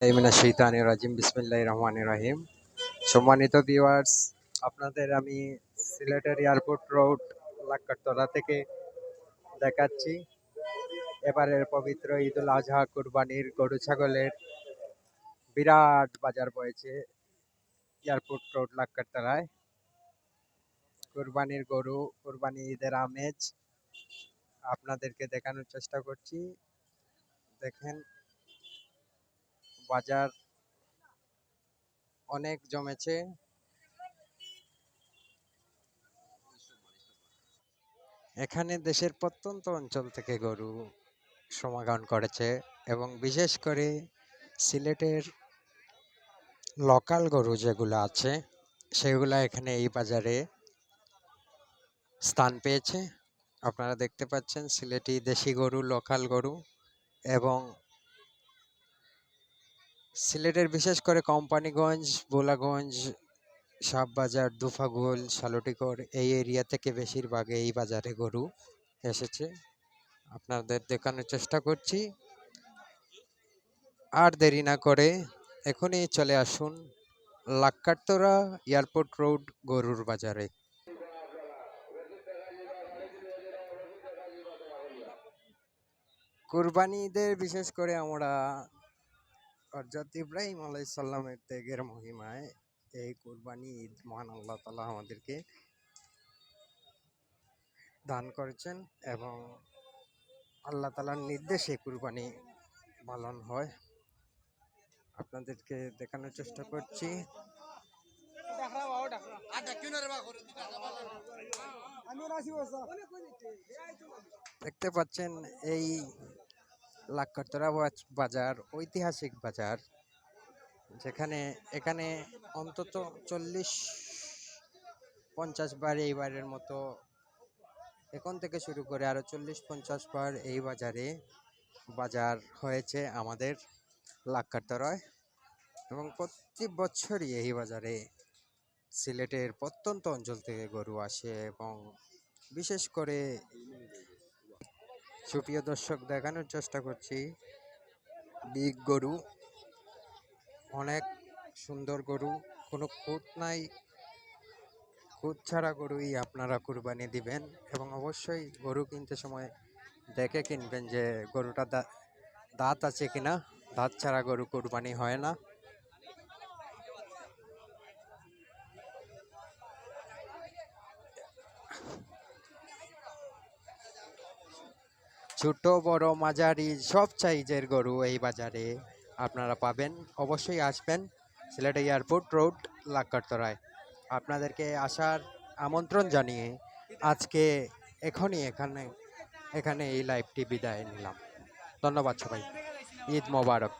শাইতানির রাজিম বিসমিল্লাহির রহমানির রহিম। সম্মানিত ভিউয়ার্স, আপনাদের আমি সিলেটের এয়ারপোর্ট রোড লাক্কারতলা থেকে দেখাচ্ছি এবারের পবিত্র ঈদুল আজহা কুরবানির গরু ছাগলের বিরাট বাজার বয়েছে এয়ারপোর্ট রোড লাক্কারতলায়। কুরবানির গরু, কুরবানি ঈদের আমেজ আপনাদেরকে দেখানোর চেষ্টা করছি। দেখেন, বাজার অনেক জমেছে। এখানে দেশের প্রত্যন্ত অঞ্চল থেকে গরু সমাগম করেছে এবং বিশেষ করে সিলেটের লোকাল গরু যেগুলো আছে সেগুলো এখানে এই বাজারে স্থান পেয়েছে। আপনারা দেখতে পাচ্ছেন সিলেটি দেশি গরু, লোকাল গরু এবং সিলেটের বিশেষ করে কোম্পানিগঞ্জ, ভোলাগঞ্জ, শাহবাজার, দুফাগুল, শালটিকর এই এরিয়া থেকে বেশিরভাগ এই বাজারে গরু এসেছে। আপনাদের দেখানোর চেষ্টা করছি। আর দেরি না করে এখনই চলে আসুন লাক্কারতলা এয়ারপোর্ট রোড গরুর বাজারে। কুরবানি ঈদের বিশেষ করে আমরা হযরত ইব্রাহিম আলাইহিস সালামের ত্যাগের মহিমায় এই কুরবানি ঈদ মহান আল্লাহ তাআলা আমাদেরকে দান করেছেন এবং আল্লাহ তাআলার নির্দেশে কুরবানি পালন হয়। আপনাদেরকে দেখানোর চেষ্টা করছি। দেখতে পাচ্ছেন এই লাক্কারতলা বাজার ঐতিহাসিক বাজার, যেখানে এখানে অন্তত 40-50 বার এইবারের মতো এখন থেকে শুরু করে আরো 40-50 বার এই বাজারে বাজার হয়েছে আমাদের লাক্কারতলায় এবং প্রতি বছরই এই বাজারে সিলেটের প্রত্যন্ত অঞ্চল থেকে গরু আসে এবং বিশেষ করে সুপ্রিয় দর্শক দেখানোর চেষ্টা করছি বিগ গরু, অনেক সুন্দর গরু, কোনো খুঁত নাই, খুঁত ছাড়া গরুই আপনারা কুরবানি দিবেন এবং অবশ্যই গরু কিনতে সময় দেখে কিনবেন যে গরুটা দাঁত আছে কিনা। দাঁত ছাড়া গরু কুরবানি হয় না। ছোট বড় মাঝারি সব সাইজের গরু এই বাজারে আপনারা পাবেন। অবশ্যই আসবেন সিলেট এয়ারপোর্ট রোড লাক্কারতলায়। আপনাদেরকে আসার আমন্ত্রণ জানিয়ে আজকে এখানে এই লাইভটি বিদায় নিলাম। ধন্যবাদ সবাই। ঈদ মোবারক।